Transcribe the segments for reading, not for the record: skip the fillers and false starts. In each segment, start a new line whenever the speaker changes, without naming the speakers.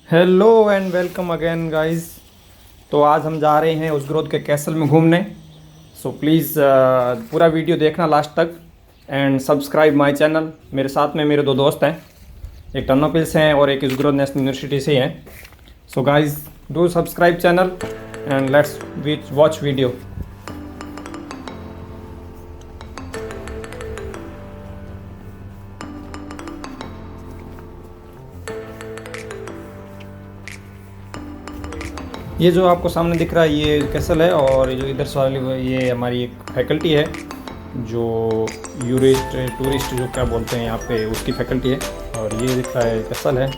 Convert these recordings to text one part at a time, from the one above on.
Hello and welcome again guys. तो आज हम जा रहे हैं उस के कैसल में घूमने। सो प्लीज़ पूरा वीडियो देखना लास्ट तक एंड सब्सक्राइब माय चैनल। मेरे साथ में मेरे दो दोस्त हैं, एक टर्नोपिल से हैं और एक उसग्रोद नेशनल यूनिवर्सिटी से हैं। So guys do subscribe channel and let's watch video. ये जो आपको सामने दिख रहा है ये कैसल है, और ये जो इधर से वाली ये हमारी एक फैकल्टी है जो यूरिस्ट टूरिस्ट जो क्या बोलते हैं यहाँ पे, उसकी फैकल्टी है। और ये दिख रहा है कैसल है।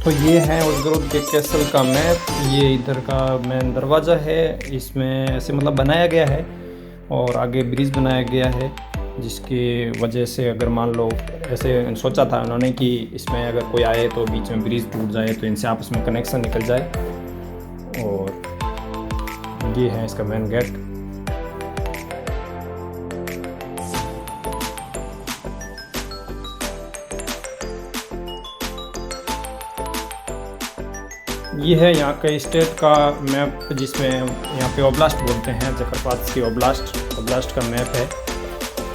तो ये है उस के कैसल का मैप। ये इधर का मेन दरवाज़ा है, इसमें ऐसे मतलब बनाया गया है और आगे ब्रिज बनाया गया है, जिसकी वजह से अगर मान लो ऐसे सोचा था उन्होंने कि इसमें अगर कोई आए तो बीच में ब्रिज टूट जाए तो इनसे आपस में कनेक्शन निकल जाए। और ये है इसका मेन गेट। ये है यहाँ के स्टेट का मैप, जिसमें यहाँ पे ओब्लास्ट बोलते हैं, जकरपात्स्की ओब्लास्ट का मैप है।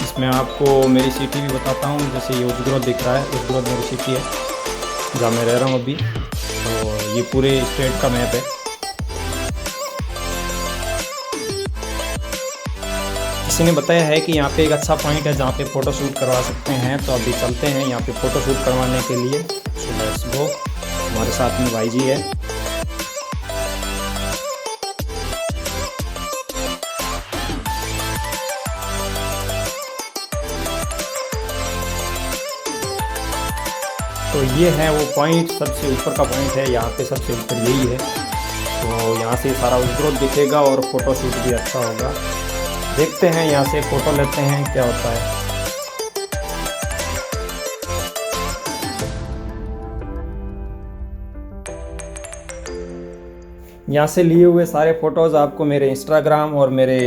इसमें आपको मेरी सिटी भी बताता हूँ। जैसे ये उजग्रोद दिख रहा है, उजग्रोद मेरी सिटी है जहाँ मैं रह रहा हूँ अभी। तो ये पूरे स्टेट का मैप है। किसी ने बताया है कि यहाँ पे एक अच्छा पॉइंट है जहाँ पे फ़ोटो शूट करवा सकते हैं, तो अभी चलते हैं यहाँ पे फ़ोटो शूट करवाने के लिए। So let's go. हमारे साथ में भाई जी है। तो ये है वो पॉइंट, सबसे ऊपर का पॉइंट है। यहाँ पे सबसे ऊपर यही है। तो यहाँ से सारा उजग्रोद दिखेगा और फ़ोटो शूट भी अच्छा होगा। देखते हैं, यहाँ से फ़ोटो लेते हैं क्या होता है। यहाँ से लिए हुए सारे फ़ोटोज़ आपको मेरे इंस्टाग्राम और मेरे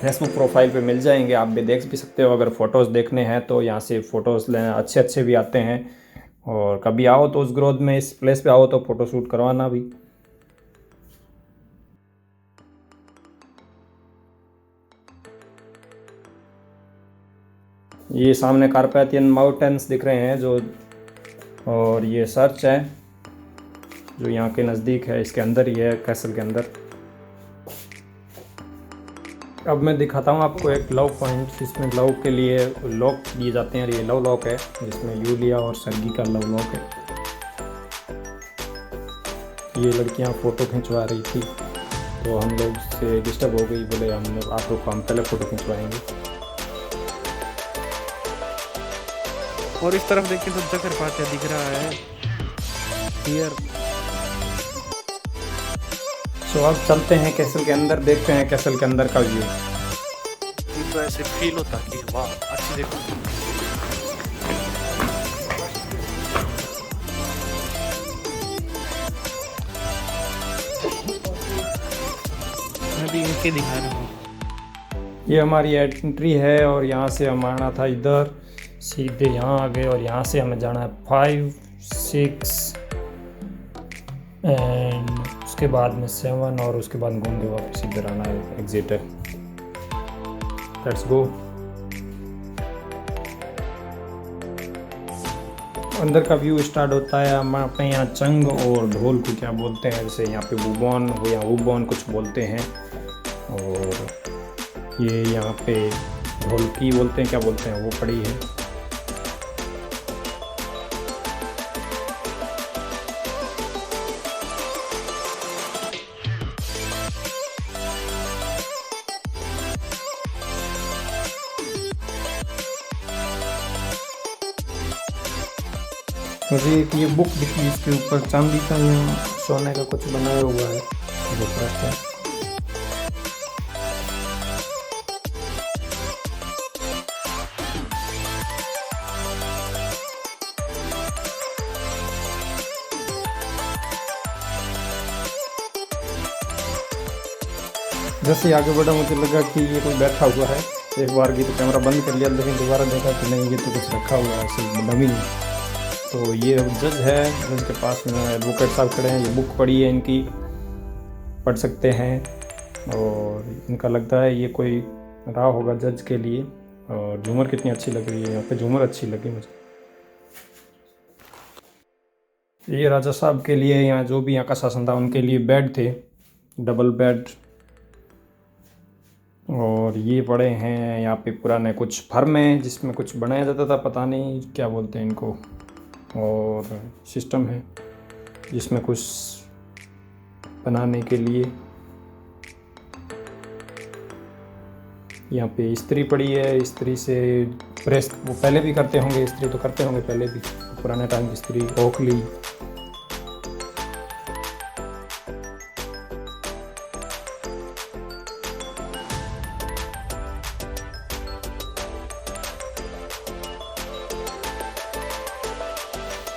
फेसबुक प्रोफाइल पे मिल जाएंगे। आप भी देख भी सकते हो। अगर फ़ोटोज़ देखने हैं तो यहाँ से फ़ोटोज़ लेना अच्छे अच्छे भी आते हैं। और कभी आओ तो उस ग्रोथ में इस प्लेस पे आओ तो फ़ोटो शूट करवाना भी। ये सामने कार्पेथियन माउंटेन्स दिख रहे हैं जो, और ये सर्च है जो यहाँ के नज़दीक है, इसके अंदर ही है, कैसल के अंदर। अब मैं दिखाता हूँ आपको एक लव पॉइंट, जिसमें लव के लिए लॉक दिए जाते हैं। ये लव लॉक है जिसमें यूलिया और सर्गी का लव लॉक है। ये लड़कियाँ फ़ोटो खिंचवा रही थी तो हम लोग से डिस्टर्ब हो गई, बोले हम आप लोग को हम पहले फ़ोटो खिंचवाएंगे।
और इस तरफ देखिए तो जकरपात्या दिख रहा है हियर।
तो अब चलते हैं कैसल के अंदर, देखते हैं कैसल के अंदर का व्यू।
ये तो ऐसे फील होता कि वाह अच्छी देखो। मैं भी इनके दिखा रहा हूँ।
ये हमारी एंट्री है और यहाँ से हम आना था इधर, सीधे यहाँ आ गए और यहाँ से हमें जाना है 5, 6 एंड उसके बाद में 7 और उसके बाद घूम के वापस इधर आना है, एग्जिट है। Let's go. अंदर का व्यू स्टार्ट होता है। हमारे पे यहाँ चंग और ढोल को क्या बोलते हैं, जैसे यहाँ पे बुबोन हो या उबोन कुछ बोलते हैं। और ये यहाँ पे ढोलकी बोलते हैं, क्या बोलते हैं, वो पड़ी है। मुझे एक ये बुक दिखी, इसके ऊपर चांदी का या सोने का कुछ बनाया हुआ है जो ट्रस्ट है। जैसे आगे बढ़ा मुझे लगा कि ये कोई बैठा हुआ है। एक बार की तो कैमरा बंद कर लिया, लेकिन दोबारा देखा कि नहीं, ये तो कुछ रखा हुआ है, ऐसे डमी नहीं। तो ये जज है, जज के पास में एडवोकेट साहब खड़े हैं। ये बुक पढ़ी है इनकी, पढ़ सकते हैं। और इनका लगता है ये कोई रहा होगा जज के लिए। और झूमर कितनी अच्छी लग रही है, यहाँ पे झूमर अच्छी लगी मुझे। ये राजा साहब के लिए, यहाँ जो भी यहाँ का शासन था उनके लिए बेड थे, डबल बेड। और ये पड़े हैं यहाँ पे पुराने कुछ फर्म है जिसमें कुछ बनाया जाता था, पता नहीं क्या बोलते हैं इनको। और सिस्टम है जिसमें कुछ बनाने के लिए। यहाँ पे इस्त्री पड़ी है, इस्त्री से प्रेस वो पहले भी करते होंगे, इस्त्री तो करते होंगे पहले भी, पुराने टाइम की इस्त्री। ओखली,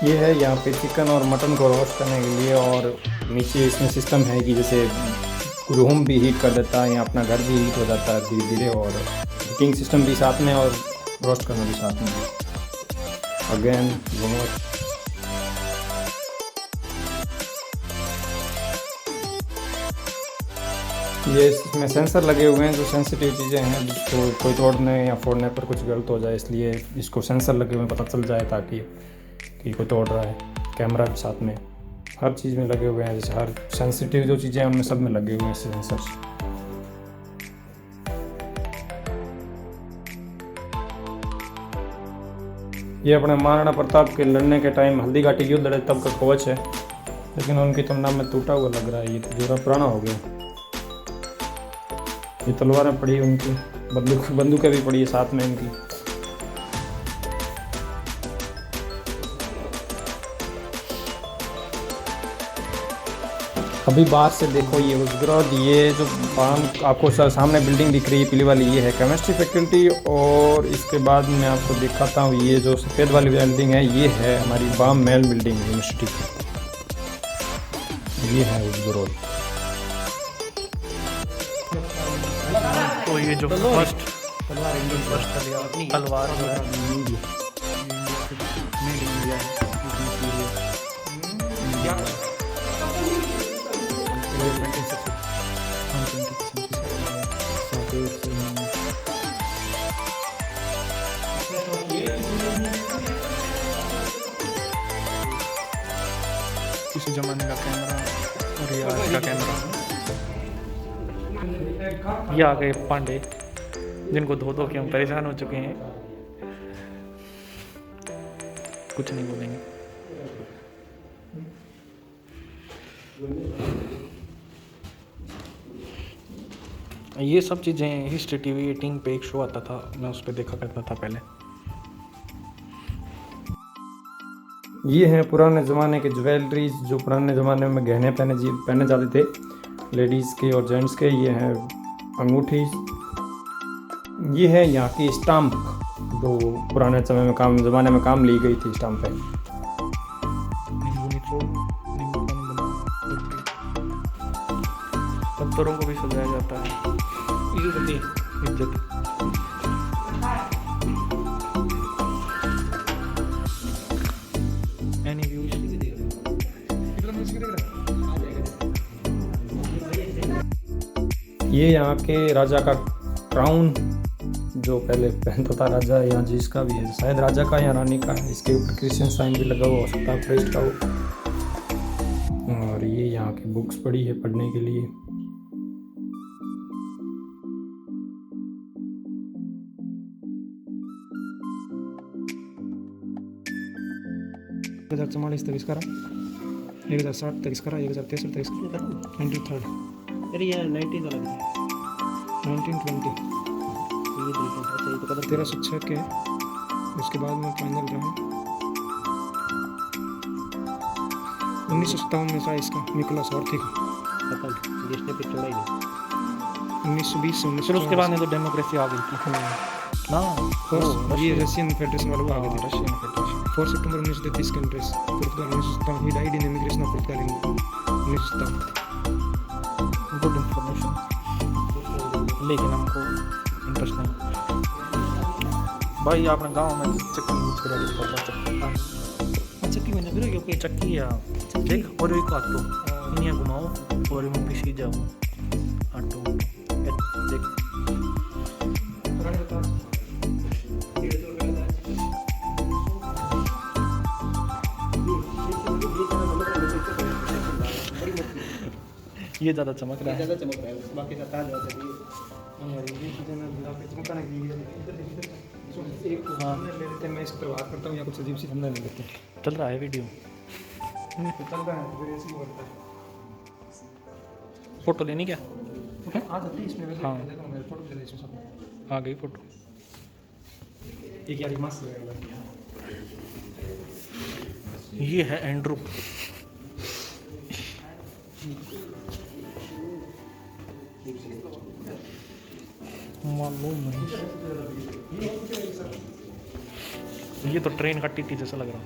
ये है यहाँ पे चिकन और मटन को रोस्ट करने के लिए। और नीचे इसमें सिस्टम है कि जैसे रूम भी हीट कर देता है या अपना घर भी हीट हो जाता है धीरे धीरे। और हीटिंग सिस्टम भी साथ में और रोस्ट करना भी साथ में। अगेन ये इसमें सेंसर लगे हुए हैं जो सेंसिटिव चीज़ें हैं, जिसको कोई तोड़ने या फोड़ने पर कुछ गलत हो जाए, इसलिए इसको सेंसर लगे हुए पता चल जाए ताकि कि कोई तोड़ रहा है। कैमरा भी साथ में, हर चीज़ में लगे हुए हैं। जैसे हर सेंसिटिव जो चीज़ें हैं उनमें सब में लगे हुए हैं सेंसर्स। ये अपने महाराणा प्रताप के लड़ने के टाइम हल्दी घाटी युद्ध लड़े तब का कवच है, लेकिन उनकी तुलना में टूटा हुआ लग रहा है। ये तो जोरा पुराना हो गया। ये तलवारें पड़ी उनकी, बंदूकें भी पड़ी है साथ में इनकी। अभी बाहर से देखो ये उसग्रोद, ये जो आपको सामने बिल्डिंग दिख रही है पीली वाली, ये है केमिस्ट्री फैकल्टी। और इसके बाद मैं आपको दिखाता हूँ ये जो सफ़ेद वाली बिल्डिंग है, ये है हमारी बाम महल बिल्डिंग यूनिवर्सिटी की। ये है उसग्रोद।
तो ये जो फर्स्ट तलवार जो है मेड इन इंडिया है। किसी जमाने का कैमरा और ये आज का कैमरा। ये आ गए पांडे, जिनको धो धो के हम परेशान हो चुके हैं। कुछ नहीं बोलेंगे। ये सब चीज़ें हिस्ट्री टीवी 18 पे एक शो आता था, मैं उस पर देखा करता था पहले।
ये हैं पुराने ज़माने के ज्वेलरीज, जो पुराने ज़माने में गहने पहने जाते थे लेडीज़ के और जेंट्स के। ये हैं अंगूठी। ये है यहाँ की स्टाम्प, जो पुराने ज़माने में काम ली गई थी स्टाम्प पे।
पत्थरों को भी सजाया जाता है। इज्जत।
ये यहाँ के राजा का क्राउन, जो पहले पहनता था राजा, या जिसका भी है, शायद राजा का या रानी का है। इसके ऊपर क्रिश्चियन साइन भी लगा हुआ हो सकता है, प्रेस्ट का हो। और ये यहाँ की बुक्स पड़ी है पढ़ने के लिए।
1044 तक इसका रहा, 1060 तक इसका रहा, 1063 तक इसका 93rd,
अरे यार 90 तो लग रहा है
1920
ये देखो अच्छा ये तो कदर
1306 के। उसके बाद में फाइनल रहा 1957 में था इसका निकोलस ऑर्थी का।
पता नहीं जिसने पे छोड़ा ही नहीं।
1920 से
फिर उसके बाद में तो डेमोक्रेसी आ गई थी ना।
ये रशियन फेडरेशन वालों आ गए थे।
Russian federation
4 September 1933 countries Portugal 1957 he died in immigration of Portugal in 1957।
Good information, लेकिन हमको इंटरेस्ट नहीं। भाई आपने गांव में चक्की यूज करा
चक्की मैंने फिर
ये चक्की या देख और एक आटो इन्हें घुमाओ और इनमें पीसी जाओ आटो देख। ये ज़्यादा चमक रहा है।
ज़्यादा चमक रहा है, बाकी का ताज होता है।
हाँ ले लेते हैं, मैं इस पर बात करता हूँ या कुछ अजीब सी धंधा ले लेते हैं।
चल रहा है वीडियो,
चल रहा है फिर ऐसे ही बोलता है।
फोटो लेनी क्या?
आ जाती है इसमें वैसे।
हाँ।
देखो मेरे फोटो ले ले इसमें सब।
आ गई फोटो।
एक यार मस्त लगेगा।
ये है एंड्रू। मालूम नहीं, ये तो ट्रेन का टीटी जैसा लग रहा है।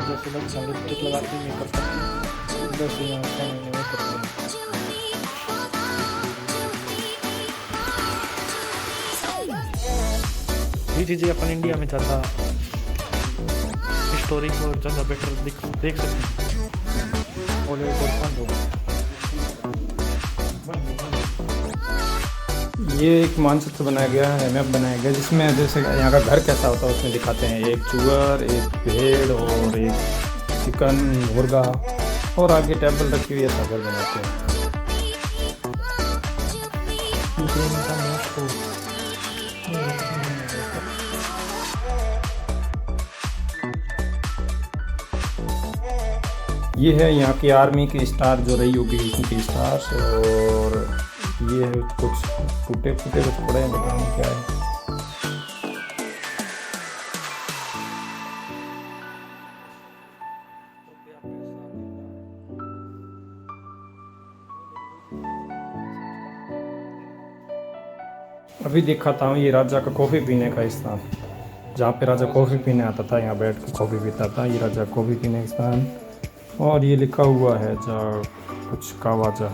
जैसे लोग संगीत लगाते हैं मेकअप करते हैं, वैसे यहाँ समय में करते हैं। ये चीज़ें अपन इंडिया में ज़्यादा हिस्टोरिक और ज़्यादा बेटर देख सकते हैं। बॉलीवुड और फन होगा।
ये एक मानचित्र बनाया गया है, मैप बनाया गया, जिसमें जैसे यहाँ का घर कैसा होता है उसमें दिखाते हैं। एक चूअर, एक भेड़ और एक चिकन, मुर्गा और आगे टेबल रखी हुई, ऐसा घर बनाते हैं। ये है यहाँ की आर्मी की स्टार जो रही होगी, उनकी स्टार्स। और ये है कुछ टूटे फूटे कुछ पड़े हैं, पता नहीं क्या है। अभी दिखाता हूँ ये राजा का कॉफ़ी पीने का स्थान, जहाँ पे राजा कॉफ़ी पीने आता था, यहाँ बैठ के कॉफ़ी पीता था। ये राजा कॉफ़ी पीने का स्थान, और ये लिखा हुआ है जा कुछ कावाजा।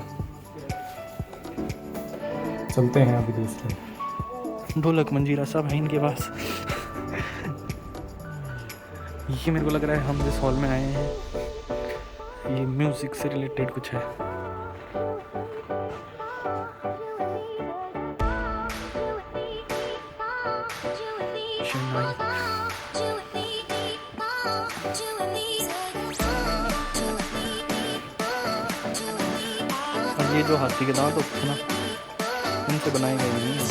चलते हैं अभी दूसरे।
ढोलक मंजीरा सब है इनके पास। ये मेरे को लग रहा है हम जिस हॉल में आए हैं ये म्यूजिक से रिलेटेड कुछ है। और ये जो हाथी के दांत होते हैं ना, इनसे बनाए गए नहीं हैं।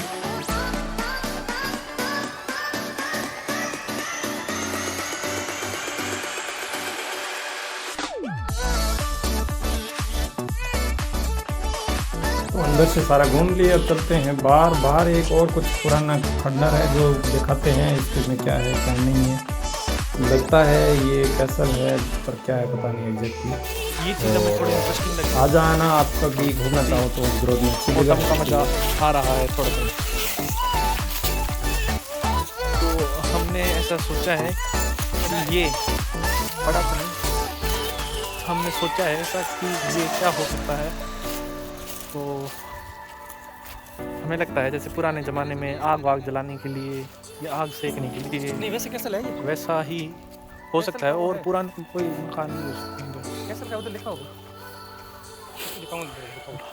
तो अंदर से सारा घूम लिया, अब चलते हैं बाहर। बाहर एक और कुछ पुराना खंडर है जो दिखाते हैं, इसमें क्या है क्या नहीं है। लगता है ये कैसल है, पर क्या है पता नहीं एग्जैक्टली।
ये चीज़ हमें थोड़ी इंटरेस्टिंग लगी।
आ जाना आप कभी घूमना चाहो तो ग्रोथ में अच्छी जगह
मौसम का मजा आ रहा है थोड़ा सा। तो हमने ऐसा सोचा है कि ये बड़ा तो नहीं, हमने सोचा है ऐसा कि ये क्या हो सकता है। तो हमें लगता है जैसे पुराने ज़माने में आग वाग जलाने के लिए या आग सेकने के लिए,
नहीं वैसे कैसा है ये?
वैसा ही हो सकता है। और पुराना कोई मकान नहीं हो सकता।
कैसा क्या उधर लिखा होगा? दिखाऊंगा।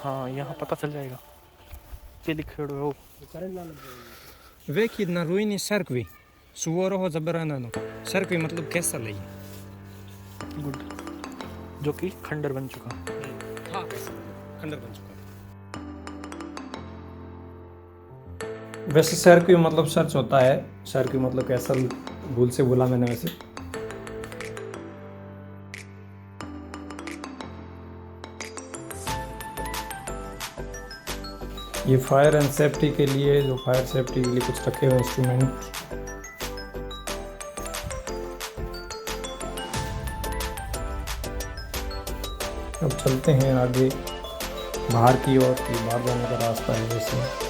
हाँ, यहाँ पता चल जाएगा कि लिखे हो।
Vecchi na ruini cerkvi, suvorого zabranano. Cerkvi मतलब कैसा लई?
गुड, जो कि खंडर बन चुका।
हाँ खंडर बन चुका।
वैसे सर की मतलब सर्च होता है, सर की मतलब कैसा, भूल से बोला मैंने वैसे। ये फायर एंड सेफ्टी के लिए, जो फायर सेफ्टी के लिए कुछ रखे हुए इंस्ट्रूमेंट। अब चलते हैं आगे बाहर की ओर, बाहर जाने का रास्ता है वैसे।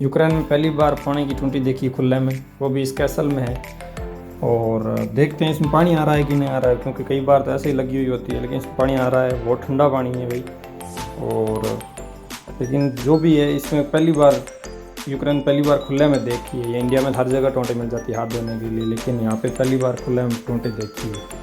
यूक्रेन में पहली बार पानी की टूटी देखी खुले में, वो भी इस कैसल में है। और देखते हैं इसमें पानी आ रहा है कि नहीं आ रहा है, क्योंकि कई बार तो ऐसे ही लगी हुई होती है, लेकिन इसमें पानी आ रहा है। बहुत ठंडा पानी है भाई। और लेकिन जो भी है, इसमें पहली बार यूक्रेन पहली बार खुले में देखी है। ये इंडिया में हर जगह टोंटे मिल जाती है हाथ धोने के लिए, लेकिन यहाँ पे पहली बार खुले में टोंटे देखी है।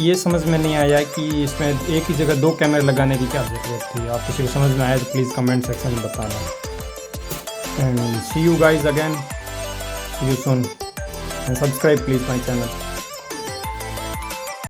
ये समझ में नहीं आया कि इसमें एक ही जगह 2 कैमरे लगाने की क्या ज़रूरत थी। आप किसी को समझ में आया तो प्लीज़ कमेंट सेक्शन में बताना। And see you guys again, see you soon, and subscribe please my channel.